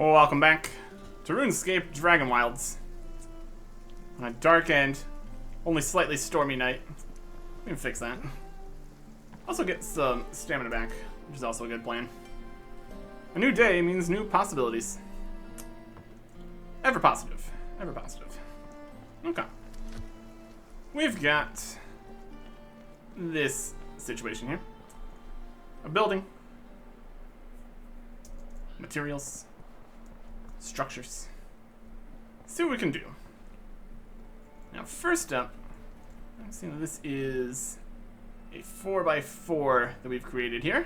Welcome back to RuneScape Dragonwilds. On a dark and only slightly stormy night. We can fix that. Also get some stamina back, which is also a good plan. A new day means new possibilities. Ever positive. Ever positive. Okay. We've got this situation here. A building. Materials. Structures. See what we can do. Now, first up, I'm seeing that this is a 4x4 that we've created here,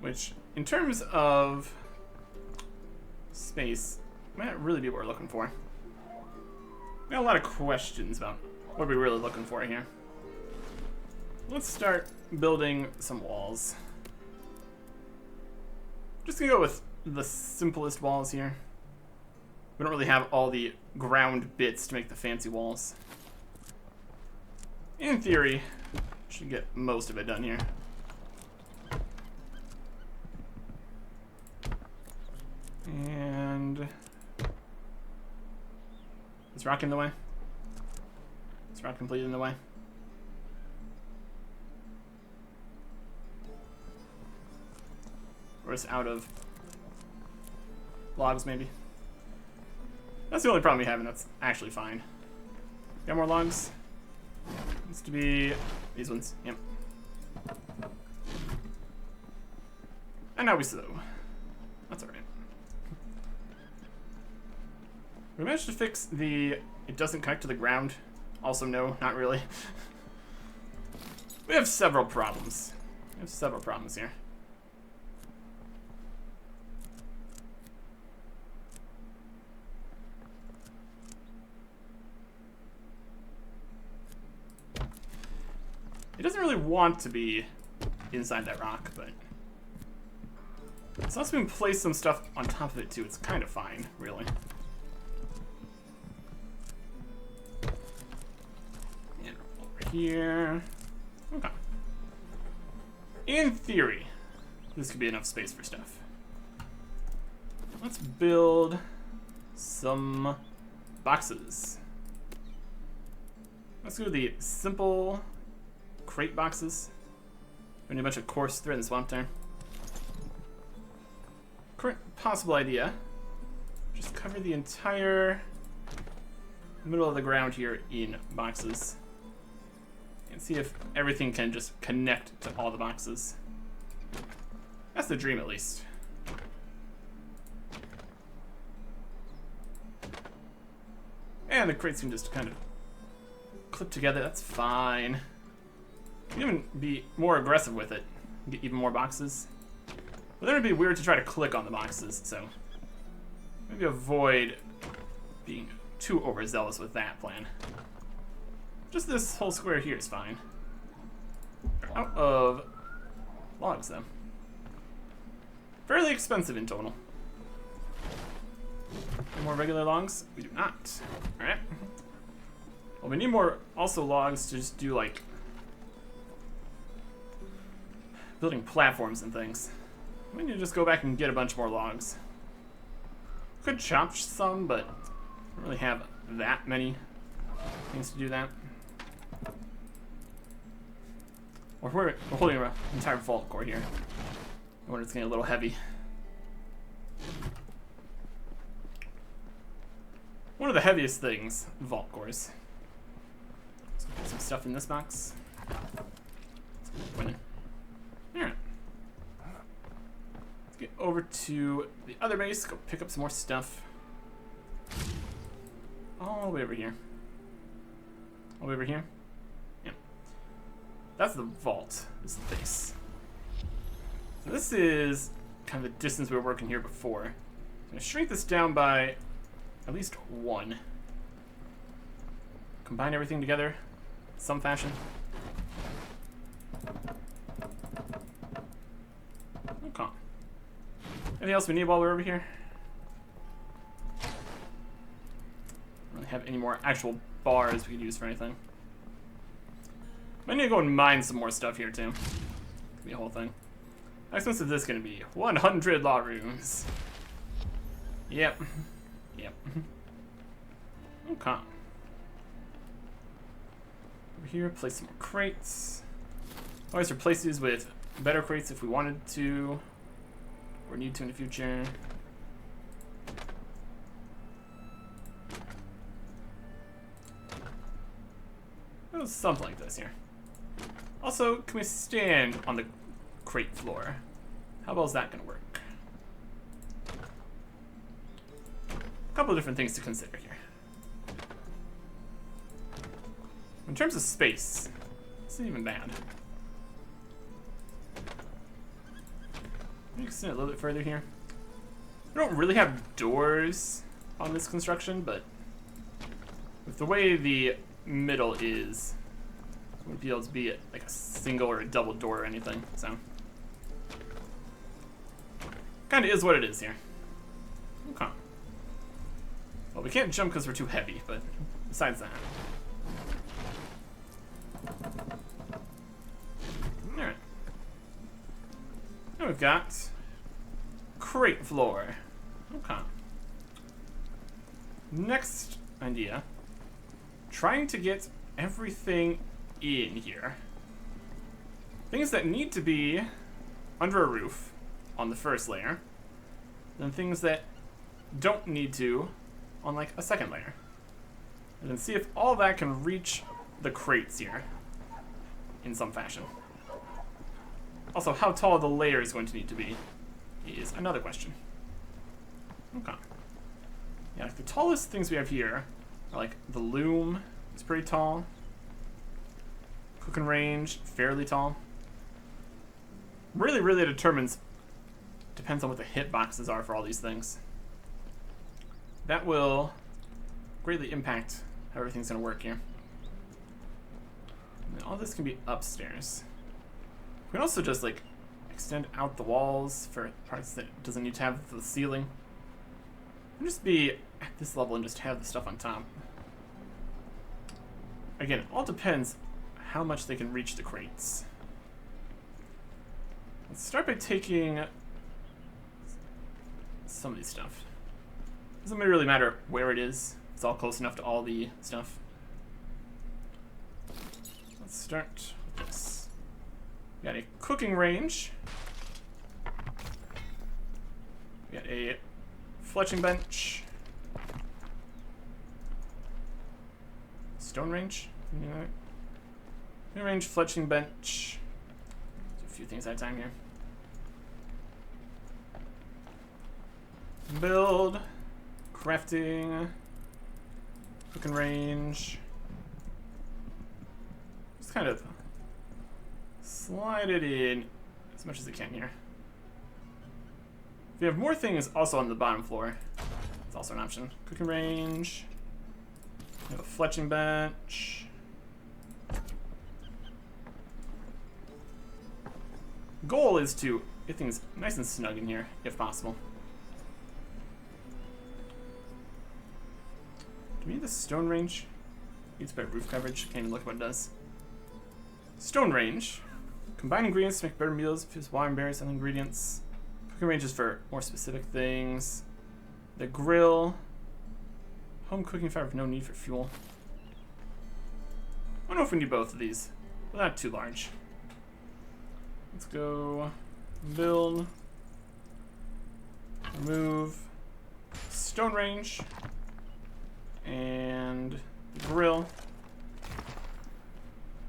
which, in terms of space, might not really be what we're looking for. We got a lot of questions about what we're really looking for here. Let's start building some walls. Just gonna go with the simplest walls here. We don't really have all the ground bits to make the fancy walls. In theory, should get most of it done here. And is rock in the way? Is rock completely in the way? Or is it out of logs, maybe? That's the only problem we have, and that's actually fine. Got more logs? Needs to be these ones. Yep. And now we slow. That's alright. We managed to fix the it doesn't connect to the ground. Also, no, not really. We have several problems. We have several problems here. It doesn't really want to be inside that rock, but as long as we can place some stuff on top of it too, it's kind of fine, really. And over here. Okay. In theory, this could be enough space for stuff. Let's build some boxes. Let's do the simple crate boxes. We need a bunch of coarse thread and swamp there. Current possible idea. Just cover the entire middle of the ground here in boxes. And see if everything can just connect to all the boxes. That's the dream, at least. And the crates can just kind of clip together. That's fine. You can even be more aggressive with it. Get even more boxes. But then it'd be weird to try to click on the boxes, so maybe avoid being too overzealous with that plan. Just this whole square here is fine. We're out of logs, though. Fairly expensive in total. Any more regular logs? We do not. Alright. Well, we need more also logs to just do, like, building platforms and things. We need to just go back and get a bunch more logs. Could chop some, but I don't really have that many things to do that. We're holding an entire vault core here. I wonder if it's getting a little heavy. One of the heaviest things, vault cores. Let's put some stuff in this box. Winning. Alright. Let's get over to the other base, go pick up some more stuff. All the way over here. All the way over here? Yeah. That's the vault, this is the base. So this is kind of the distance we were working here before. I'm going to shrink this down by at least 1. Combine everything together in some fashion. Okay. Anything else we need while we're over here? Don't really have any more actual bars we could use for anything. I need to go and mine some more stuff here too. Could be a whole thing. How expensive is this going to be? 100 law runes. Yep. Yep. Okay. Over here, place some more crates. Always replace these with better crates if we wanted to, or need to in the future. Oh, something like this here. Also, can we stand on the crate floor? How well is that going to work? A couple of different things to consider here. In terms of space, this isn't even bad. Let me extend it a little bit further here. I don't really have doors on this construction, but with the way the middle is, I wouldn't be able to be like a single or a double door or anything, so. Kinda is what it is here. Okay. Well, we can't jump because we're too heavy, but besides that. Alright. Now we've got crate floor. Okay. Next idea. Trying to get everything in here. Things that need to be under a roof on the first layer, then things that don't need to on like a second layer. And then see if all that can reach the crates here in some fashion. Also, how tall the layer is going to need to be is another question. Okay. Yeah, like the tallest things we have here are like the loom is pretty tall. Cooking range, fairly tall. Really depends on what the hitboxes are for all these things. That will greatly impact how everything's gonna work here. And all this can be upstairs. We can also just like extend out the walls for parts that doesn't need to have the ceiling. And just be at this level and just have the stuff on top. Again, it all depends how much they can reach the crates. Let's start by taking some of these stuff. Doesn't really matter where it is. It's all close enough to all the stuff. Let's start with this. We got a cooking range. We got a fletching bench. Stone range. Stone range, fletching bench. There's a few things at a time here. Build, crafting, cooking range. Just kind of slide it in as much as it can here. If you have more things also on the bottom floor, it's also an option. Cooking range. We have a fletching bench. Goal is to get things nice and snug in here, if possible. Do we need the stone range? Needs better roof coverage. Can't even look at what it does. Stone range. Combine ingredients to make better meals. Fuse wine berries and ingredients. Cooking range is for more specific things. The grill. Home cooking fire with no need for fuel. I don't know if we need both of these. But not too large. Let's go build. Remove stone range. And the grill.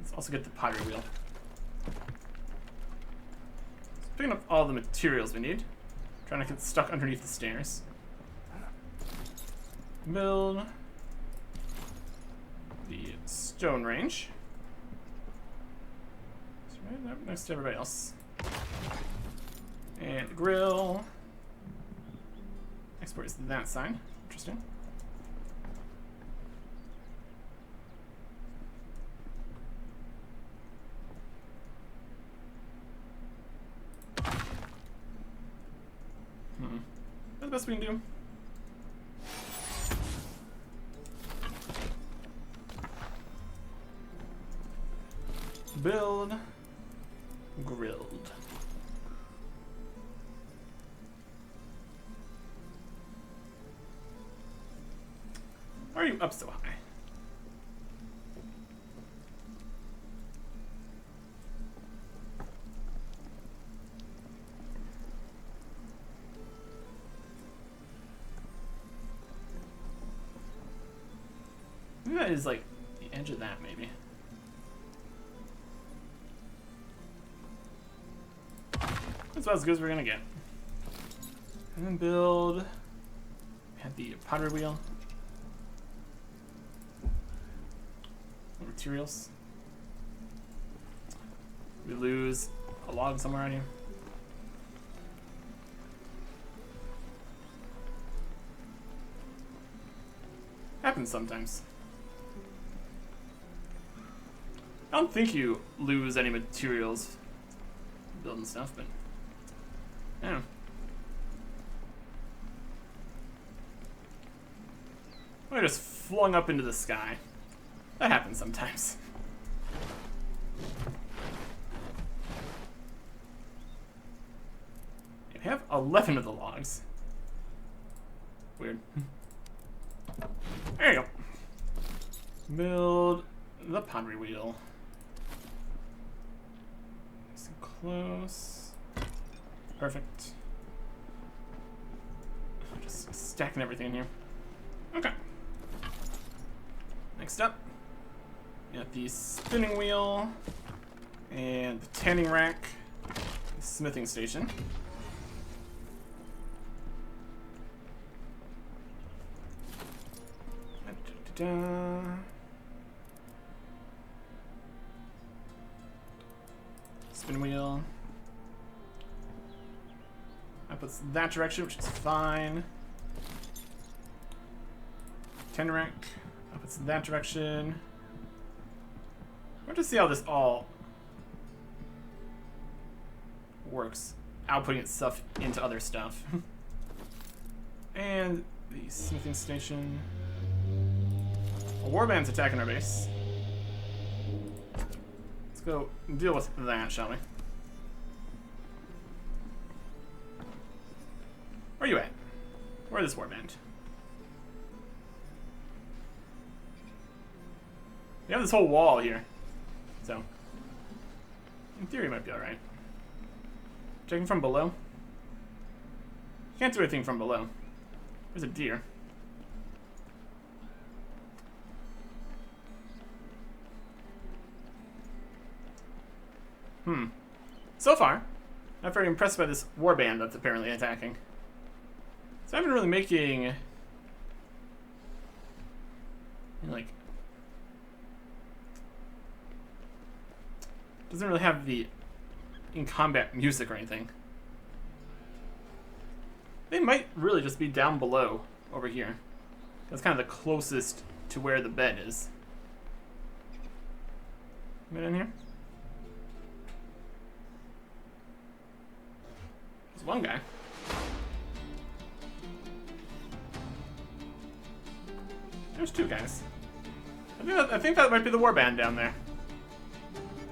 Let's also get the pottery wheel. Picking up all the materials we need. Trying to get stuck underneath the stairs. Build the stone range. It's right up next to everybody else. And the grill. Export is that side. Interesting. That's the best we can do. Build. Grilled. up so high? Maybe that is like the edge of that, maybe. That's about as good as we're gonna get. And then build. Had the pottery wheel. Materials. We lose a log somewhere on here. Happens sometimes. I don't think you lose any materials building stuff, but I don't know. I just flung up into the sky. That happens sometimes. We have 11 of the logs. Weird. There you go. Build the pottery wheel. Nice and close. Perfect. Just stacking everything in here. Okay. Next up, we got the spinning wheel and the tanning rack, the smithing station. Spin wheel. That puts that direction, which is fine. Tanning rack. Up it's that direction. We'll just see how this all works. Outputting stuff into other stuff. And the smithing station. A warband's attacking our base. Let's go deal with that, shall we? Where are you at? Where is this warband? We have this whole wall here, so in theory it might be alright. Checking from below. Can't do anything from below. There's a deer. So far, not very impressed by this warband that's apparently attacking. So I've been really making like doesn't really have the in combat music or anything. They might really just be down below over here. That's kind of the closest to where the bed is. Bed in here? There's one guy. There's two guys. I think that might be the warband down there.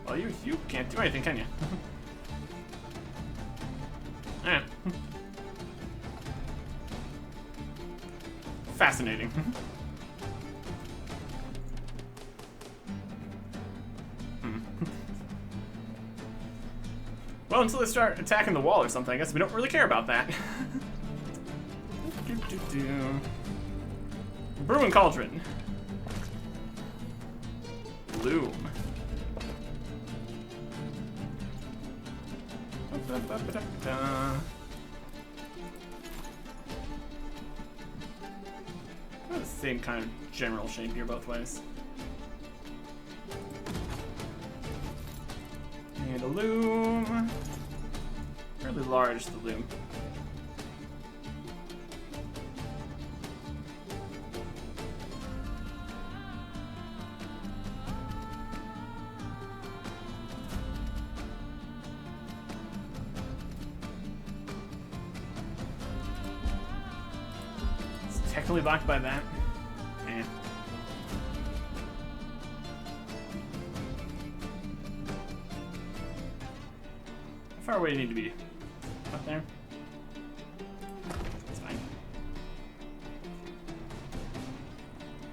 Well, you can't do anything, can you? Alright. Fascinating. Well, until they start attacking the wall or something, I guess we don't really care about that. Brewing cauldron. Loom. The same kind of general shape here both ways. And a loom. Fairly large, the loom. Technically blocked by that. Eh. How far away do you need to be? Up there? That's fine.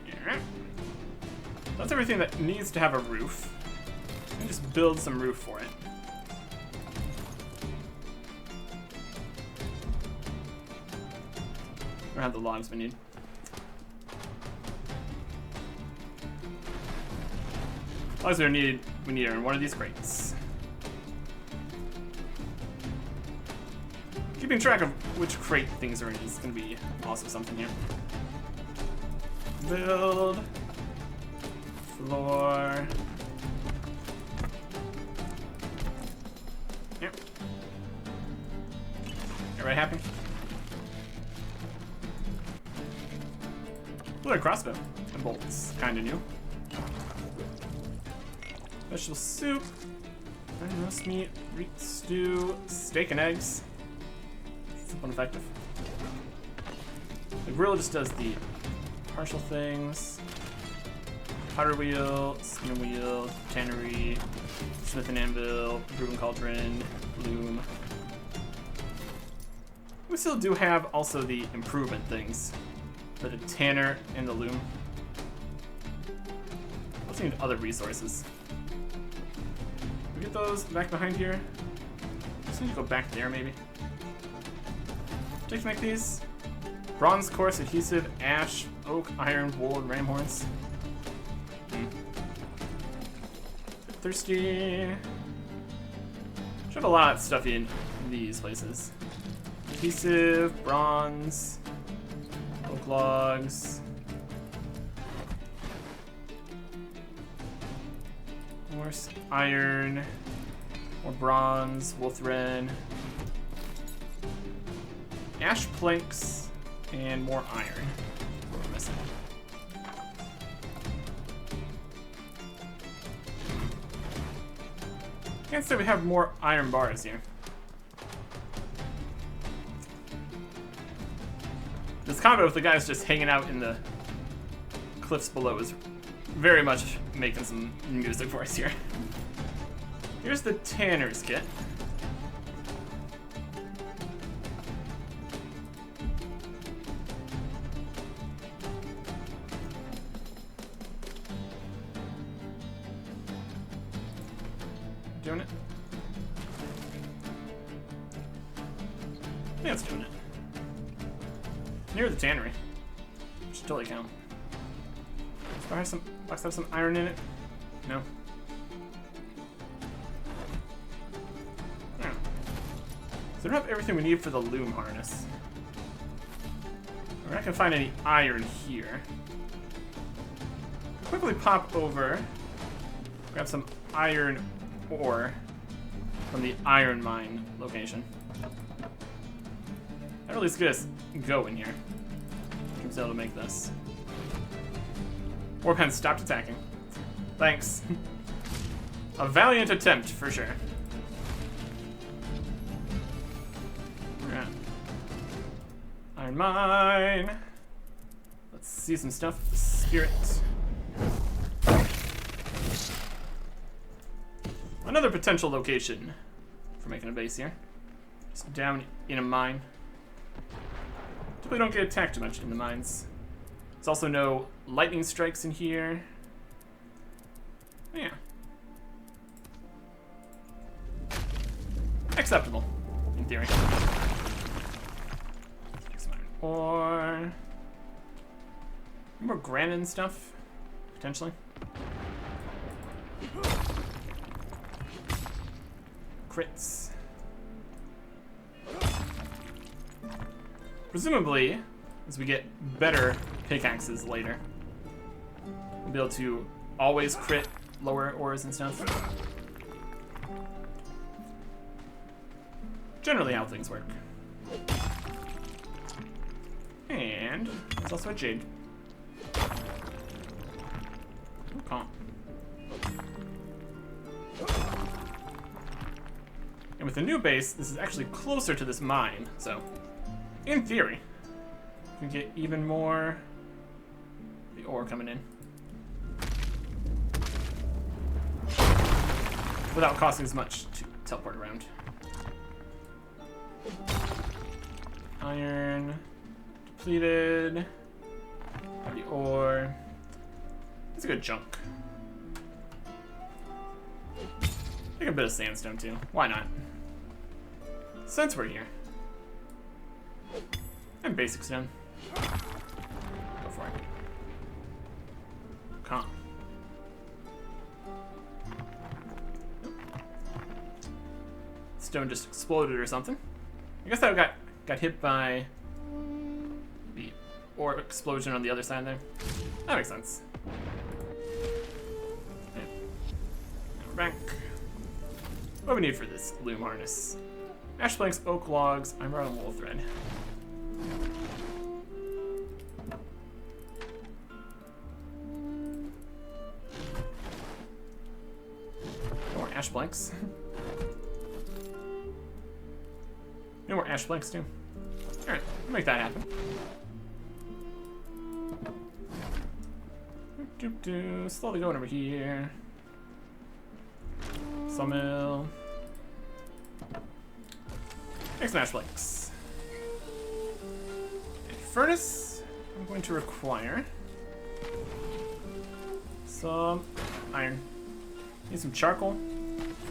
Yeah. everything that needs to have a roof. And just build some roof for it. Or have the logs we need. Logs we need are in one of these crates. Keeping track of which crate things are in is going to be also something here. Build. Floor. Yep. Everybody happy? Look, crossbow and bolts, kind of new. Vegetable soup, roast meat, Greek stew, steak and eggs. Simple and effective. The grill just does the partial things. Powder wheel, spin wheel, tannery, smith and anvil, brewing cauldron, loom. We still do have also the improvement things for the tanner and the loom. Let's need other resources. We get those back behind here. Just need to go back there maybe. Take to make these. Bronze, coarse, adhesive, ash, oak, iron, wool, and ram horns. Thirsty. Should have a lot of stuff in these places. Adhesive, bronze, oak logs. More iron, more bronze, wool thread, ash planks, and more iron. What am I missing? Can't say we have more iron bars here. This combat with the guys just hanging out in the cliffs below is very much making some music for us here. Here's the tanner's kit. Doing it? Yeah, it's doing it. Near the tannery. Should totally count. Does the box have some iron in it? No. Yeah. So we don't have everything we need for the loom harness. We're not gonna find any iron here. Quickly pop over, grab some iron ore from the iron mine location. That really is get us going here. Should be able to make this. Warpen stopped attacking. Thanks. A valiant attempt, for sure. Yeah. Iron mine. Let's see some stuff. Spirit. Another potential location for making a base here. Just down in a mine. Typically don't get attacked too much in the mines. There's also no lightning strikes in here. Yeah. Acceptable, in theory. Some iron ore. More granite and stuff, potentially. Crits. Presumably, as we get better pickaxes later, we'll be able to always crit lower ores and stuff. Generally how things work. And there's also a jade. Okay. And with the new base, this is actually closer to this mine, so in theory, we can get even more the ore coming in without costing as much to teleport around. Iron depleted. The ore. It's a good chunk. Take a bit of sandstone too. Why not? Since we're here. And basic stone. Go for it. Calm. Stone just exploded or something. I guess that got hit by the orb explosion on the other side there. That makes sense. Okay. Now we're back. What do we need for this loom harness? Ash planks, oak logs, iron and wool thread. More ash planks. No more ash planks too. Alright, we'll make that happen. Slowly going over here. Sawmill. Make some ash planks. A furnace. I'm going to require some iron. Need some charcoal.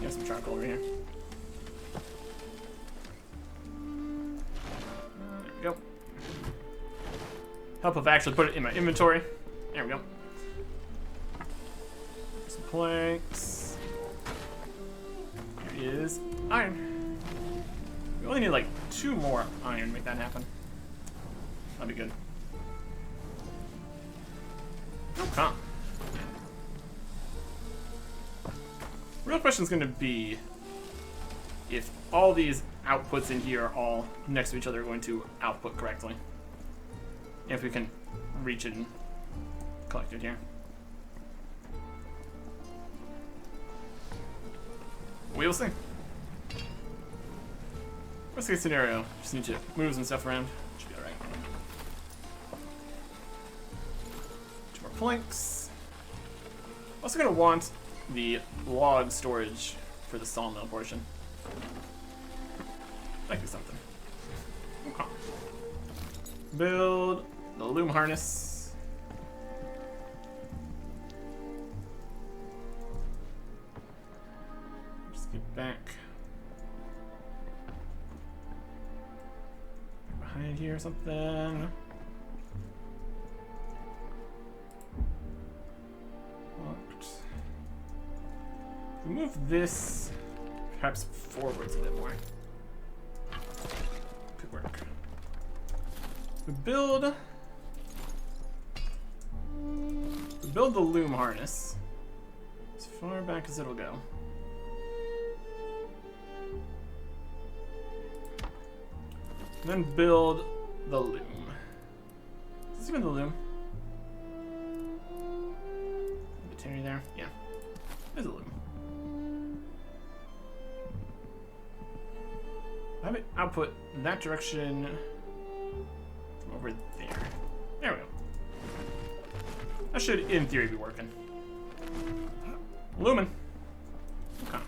Get some charcoal over here. There we go. Help if I actually put it in my inventory. There we go. Some planks. Here is iron. We only need like 2 more iron to make that happen. That'd be good. Okay. Real question is going to be if all these outputs in here are all next to each other are going to output correctly. If we can reach it and collect it here. We'll see. Worst case scenario, just need to move some stuff around. Should be alright. 2 more planks. Also gonna want the log storage for the sawmill portion. Might be something. Okay. Build the loom harness. Just get back behind here or something. Locked. We move this perhaps forwards a bit more. Could work. We build the loom harness as far back as it'll go. And then build the loom. Is this even the loom? Continue there? Yeah. There's a loom. Have it output in that direction from over there. There we go. That should, in theory, be working. Lumen. Okay.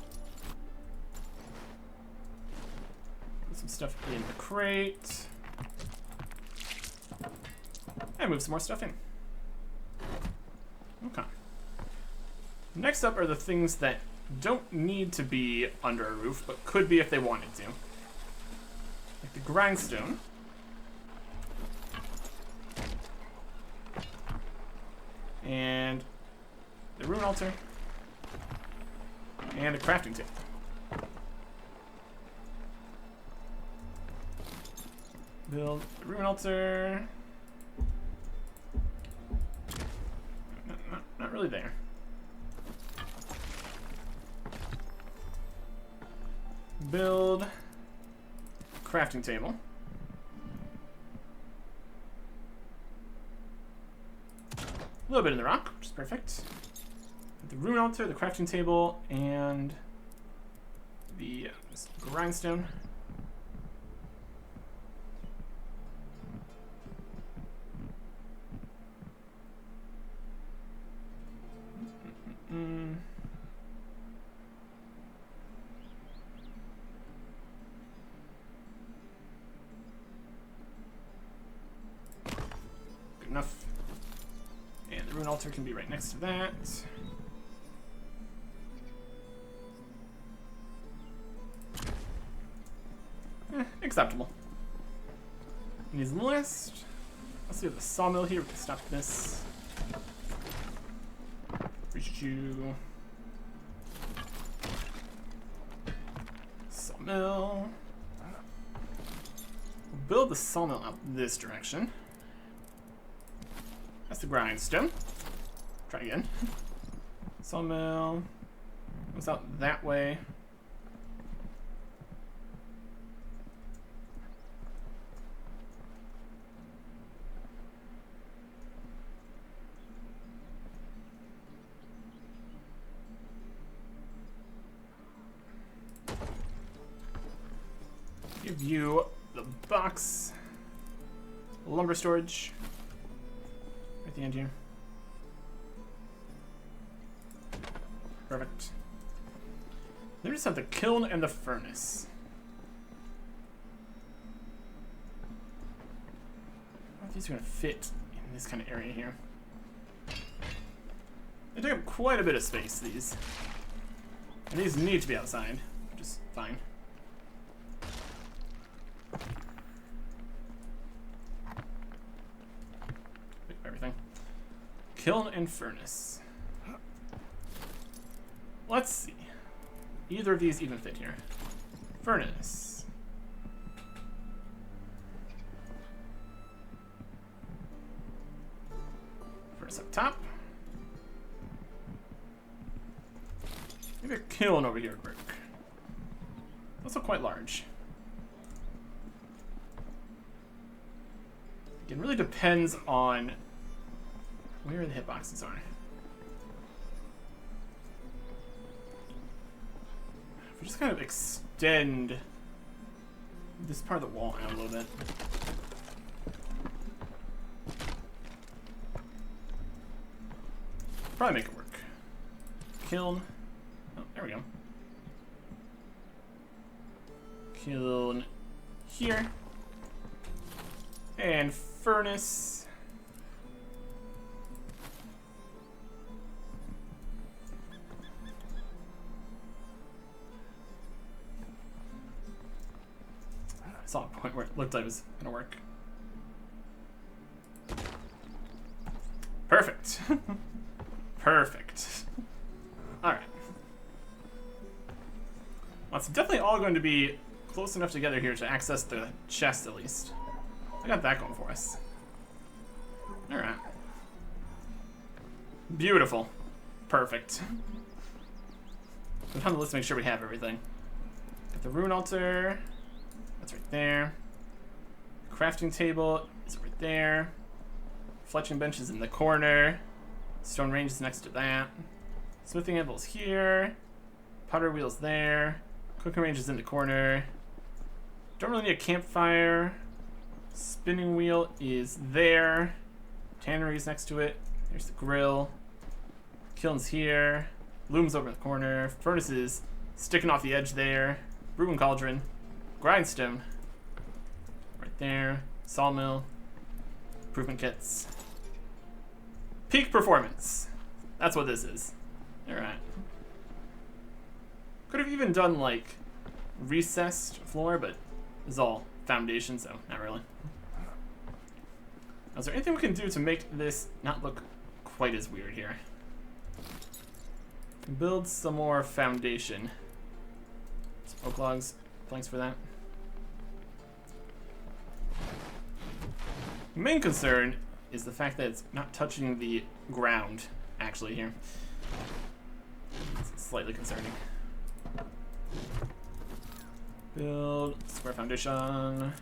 Put some stuff in the crate. And move some more stuff in. Okay. Next up are the things that don't need to be under a roof, but could be if they wanted to. Like the grindstone. And the rune altar. And a crafting table. Build the rune altar. Not really there. Build crafting table. A little bit in the rock, which is perfect. The rune altar, the crafting table, and the grindstone. Good enough. And the rune altar can be right next to that. Acceptable. And these last... Let's see, the sawmill here. We can stop this. Appreciate you. Sawmill. We'll build the sawmill out this direction. That's the grindstone. Try again. Sawmill. Goes out that way. Give you the box. Lumber storage. At the end here. Perfect. Then we just have the kiln and the furnace. I don't know if these are going to fit in this kind of area here. They take up quite a bit of space, these. And these need to be outside, which is fine. Everything. Kiln and furnace. Let's see. Either of these even fit here. Furnace. Furnace up top. Maybe a kiln over here would work. Also quite large. Again, really depends on where the hitboxes are. If we just kind of extend this part of the wall out a little bit. Probably make it work. Kiln. Oh, there we go. Kiln here. And furnace. I saw a point where it looked like it was gonna work. Perfect. Perfect. Alright. Well, it's definitely all going to be close enough together here to access the chest at least. I got that going for us. Alright. Beautiful. Perfect. On the list to make sure we have everything. Got the rune altar. That's right there. Crafting table is over there. Fletching bench is in the corner. Stone range is next to that. Smithing anvil's here. Potter wheel's there. Cooking range is in the corner. Don't really need a campfire. Spinning wheel is there. Tannery is next to it. There's the grill. Kiln's here. Loom's over in the corner. Furnace is sticking off the edge there. Brewing cauldron. Grindstone. Right there. Sawmill. Improvement kits. Peak performance. That's what this is. Alright. Could have even done like recessed floor, but it's all foundation, so not really. Now, is there anything we can do to make this not look quite as weird here? Build some more foundation. Some oak logs, planks for that. The main concern is the fact that it's not touching the ground, actually, here. It's slightly concerning. Build square foundation. Alright.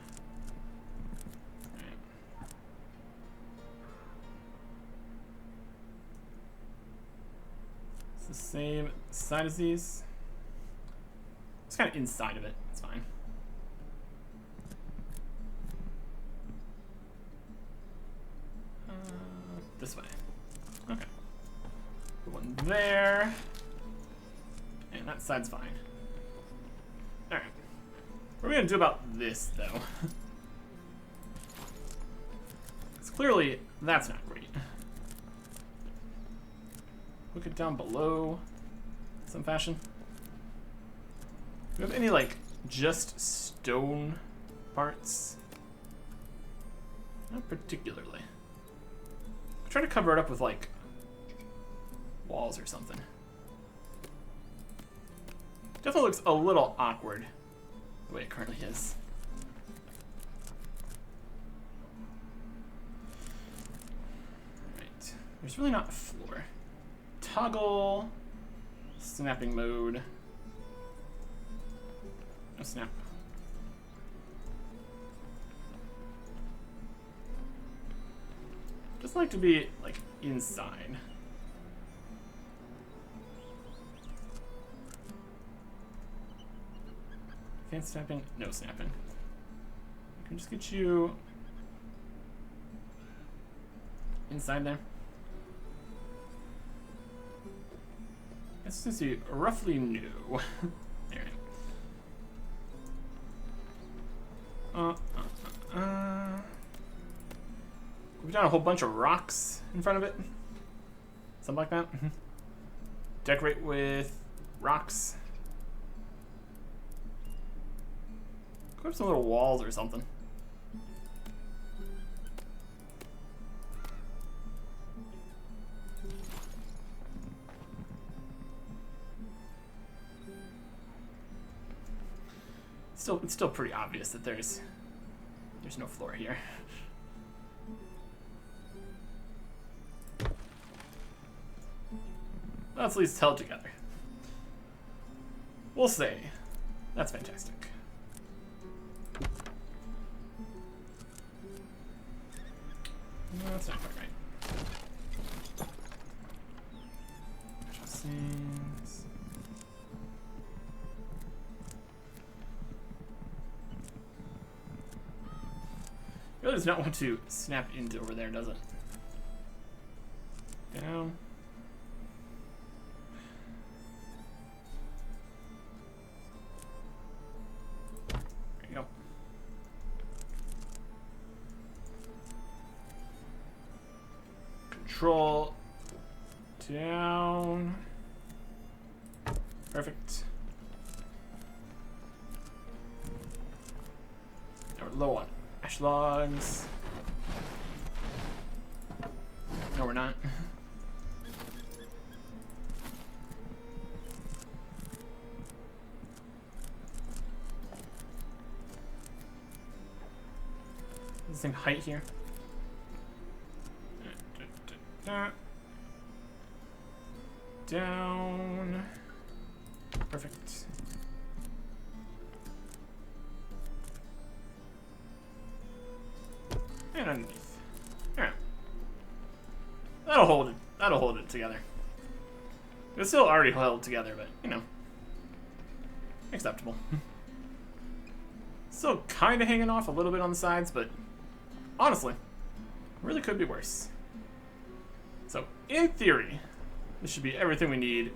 It's the same side as these. It's kind of inside of it. It's fine. This way. Okay. Put one there. And that side's fine. Alright. What are we gonna do about this, though? Because clearly, that's not great. Hook it down below in some fashion. Do we have any, like, just stone parts. Not particularly. I'll try to cover it up with, like, walls or something. Definitely looks a little awkward the way it currently is. Right. There's really not a floor. Toggle. Snapping mode. No snap. Just like to be, like, inside. Advanced snapping? No snapping. I can just get you inside there. This seems to be roughly new. There. We've done a whole bunch of rocks in front of it. Something like that. Decorate with rocks. Go up some little walls or something. It's still pretty obvious that there's no floor here. Let's at least held together. We'll say that's fantastic. No, that's not quite right. Scenes. It really does not want to snap into over there, does it? Down. There you go. Control down. Perfect. Now we're low on ash logs. No, we're not. This thing height here. Down. Perfect. And underneath. Alright. That'll hold it. That'll hold it together. It's still already held together, but you know. Acceptable. Still kinda hanging off a little bit on the sides, but honestly, really could be worse. So, in theory, this should be everything we need.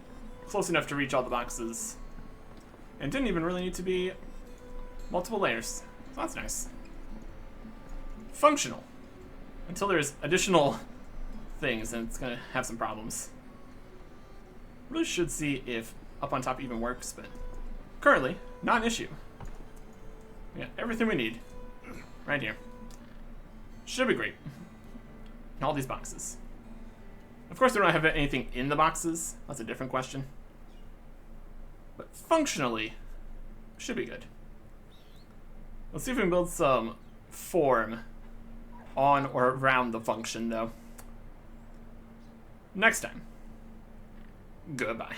Close enough to reach all the boxes. And didn't even really need to be multiple layers. So that's nice. Functional. Until there's additional things, and it's gonna have some problems. Really should see if up on top even works, but currently, not an issue. We got everything we need right here. Should be great. All these boxes. Of course, we don't have anything in the boxes. That's a different question. But functionally, should be good. Let's see if we can build some form on or around the function, though. Next time. Goodbye.